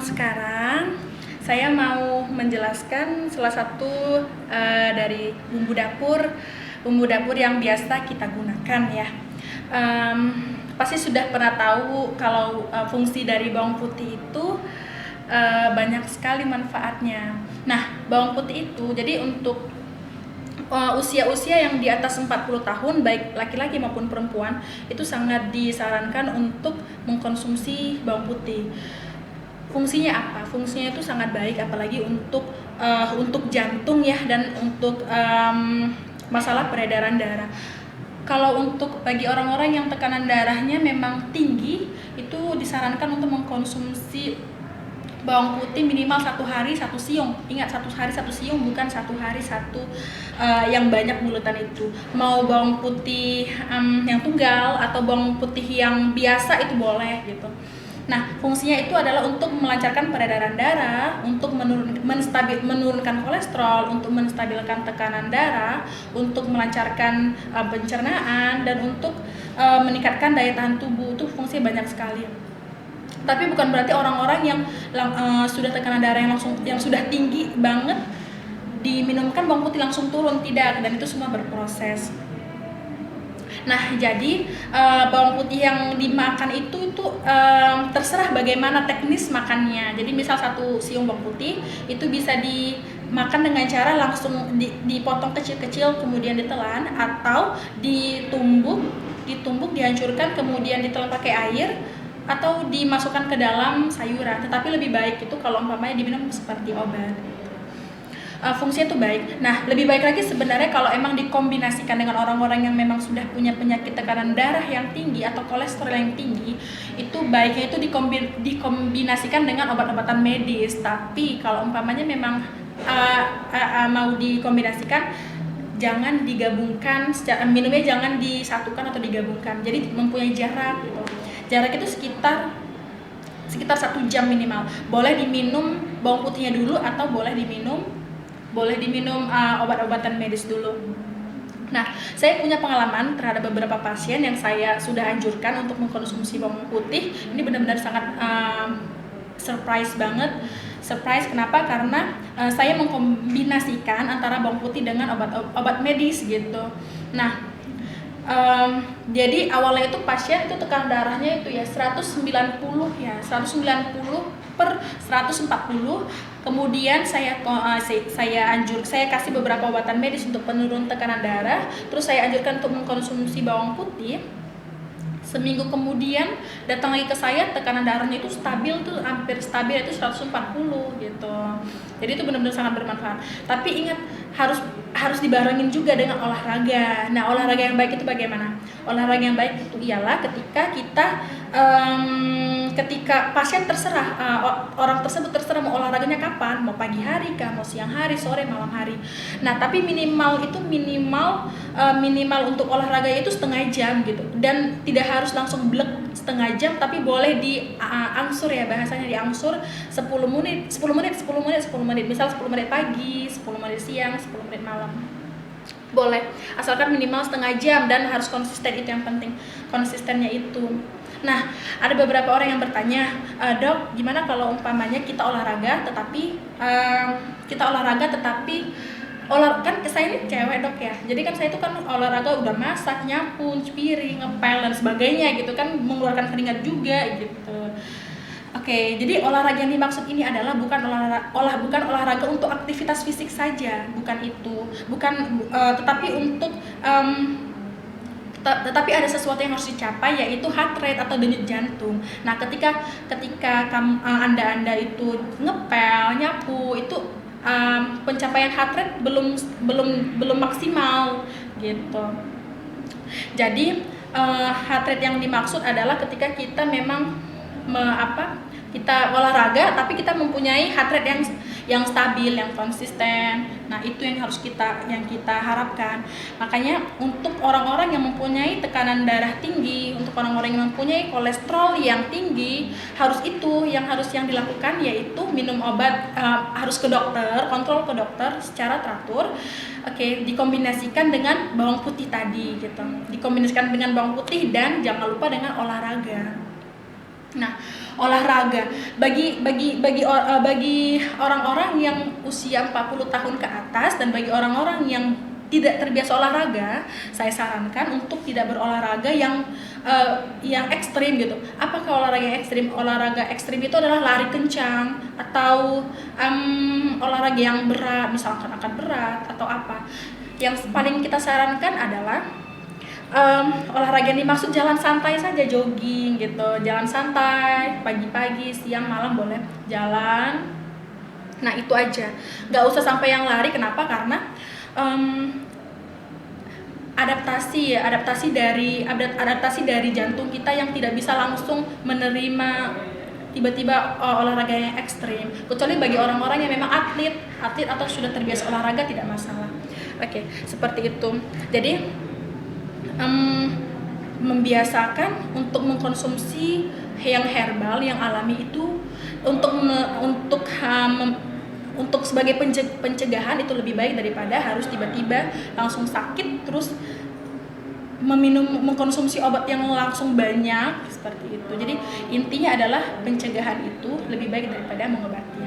Sekarang saya mau menjelaskan salah satu dari bumbu dapur yang biasa kita gunakan ya. Pasti sudah pernah tahu kalau fungsi dari bawang putih itu banyak sekali manfaatnya. Nah, bawang putih itu jadi untuk usia-usia yang di atas 40 tahun baik laki-laki maupun perempuan itu sangat disarankan untuk mengkonsumsi bawang putih. Fungsinya apa? Fungsinya itu sangat baik apalagi untuk jantung ya, dan untuk masalah peredaran darah. Kalau untuk bagi orang-orang yang tekanan darahnya memang tinggi, itu disarankan untuk mengkonsumsi bawang putih minimal 1 hari 1 siung. Ingat, 1 hari 1 siung, bukan 1 hari 1 yang banyak bulutan itu. Mau bawang putih yang tunggal atau bawang putih yang biasa itu boleh gitu. Nah, fungsinya itu adalah untuk melancarkan peredaran darah, untuk menurunkan kolesterol, untuk menstabilkan tekanan darah, untuk melancarkan pencernaan, dan untuk meningkatkan daya tahan tubuh. Itu fungsinya banyak sekali. Tapi bukan berarti orang-orang yang sudah tekanan darah yang sudah tinggi banget diminumkan bawang putih langsung turun, tidak, dan itu semua berproses. Nah, jadi bawang putih yang dimakan itu terserah bagaimana teknis makannya. Jadi misal 1 siung bawang putih itu bisa dimakan dengan cara langsung dipotong kecil-kecil kemudian ditelan, atau ditumbuk dihancurkan kemudian ditelan pakai air, atau dimasukkan ke dalam sayuran. Tetapi lebih baik itu kalau umpamanya diminum seperti obat. Fungsinya itu baik. Nah, lebih baik lagi sebenarnya kalau emang dikombinasikan dengan orang-orang yang memang sudah punya penyakit tekanan darah yang tinggi atau kolesterol yang tinggi, itu baiknya itu dikombinasikan dengan obat-obatan medis. Tapi kalau umpamanya memang mau dikombinasikan, jangan digabungkan, minumnya jangan disatukan atau digabungkan. Jadi mempunyai jarak gitu. Jarak itu sekitar 1 jam minimal. Boleh diminum bawang putihnya dulu, atau boleh diminum obat-obatan medis dulu. Nah, saya punya pengalaman terhadap beberapa pasien yang saya sudah anjurkan untuk mengkonsumsi bawang putih. Ini benar-benar sangat surprise banget. Surprise kenapa? Karena saya mengkombinasikan antara bawang putih dengan obat medis gitu. Nah, jadi awalnya itu pasien itu tekanan darahnya itu ya 190 per 140. Kemudian saya kasih beberapa obatan medis untuk penurun tekanan darah. Terus saya anjurkan untuk mengkonsumsi bawang putih. Seminggu kemudian datang lagi ke saya, tekanan darahnya itu stabil tuh, hampir stabil itu 140 gitu. Jadi itu benar-benar sangat bermanfaat. Tapi ingat, harus dibarengin juga dengan olahraga. Nah, olahraga yang baik itu bagaimana? Olahraga yang baik itu ialah ketika pasien terserah, orang tersebut terserah mau olahraganya kapan, mau pagi hari kah, mau siang hari, sore, malam hari. Nah, tapi minimal untuk olahraga itu setengah jam gitu, dan tidak harus langsung blek setengah jam, tapi boleh diangsur ya, bahasanya diangsur 10 menit, misal 10 menit pagi, 10 menit siang, 10 menit malam. Boleh, asalkan minimal setengah jam, dan harus konsisten, itu yang penting, konsistennya itu. Nah, ada beberapa orang yang bertanya, dok, gimana kalau umpamanya kita olahraga tetapi kan saya ini cewek dok ya, jadi kan saya itu kan olahraga udah masak, nyapu, cuci piring, ngepel dan sebagainya gitu kan, mengeluarkan keringat juga gitu. Oke, jadi olahraga yang dimaksud ini adalah bukan olahraga untuk aktivitas fisik saja, bukan itu, tetapi ada sesuatu yang harus dicapai, yaitu heart rate atau denyut jantung. Nah, ketika anda itu ngepel, nyapu, itu pencapaian heart rate belum maksimal gitu. Jadi heart rate yang dimaksud adalah ketika kita memang kita olahraga tapi kita mempunyai heart rate yang stabil, yang konsisten. Nah, itu yang kita harapkan. Makanya untuk orang-orang yang mempunyai tekanan darah tinggi, untuk orang-orang yang mempunyai kolesterol yang tinggi, harus yang dilakukan, yaitu minum obat, harus ke dokter, kontrol ke dokter secara teratur. Oke, dikombinasikan dengan bawang putih tadi gitu. Dikombinasikan dengan bawang putih, dan jangan lupa dengan olahraga. Nah, olahraga bagi orang-orang yang usia 40 tahun ke atas dan bagi orang-orang yang tidak terbiasa olahraga, saya sarankan untuk tidak berolahraga yang ekstrim gitu. Apakah olahraga yang ekstrim? Olahraga ekstrim itu adalah lari kencang atau olahraga yang berat, misalkan angkat berat atau apa. Yang paling kita sarankan adalah olahraga yang dimaksud jalan santai saja, jogging gitu, jalan santai pagi-pagi, siang, malam boleh jalan. Nah itu aja, nggak usah sampai yang lari. Kenapa? Karena adaptasi dari jantung kita yang tidak bisa langsung menerima tiba-tiba olahraga yang ekstrim, kecuali bagi orang-orang yang memang atlet atau sudah terbiasa olahraga tidak masalah. Oke, seperti itu. Jadi membiasakan untuk mengkonsumsi yang herbal, yang alami itu untuk sebagai pencegahan itu lebih baik daripada harus tiba-tiba langsung sakit terus mengkonsumsi obat yang langsung banyak seperti itu. Jadi intinya adalah pencegahan itu lebih baik daripada mengobati.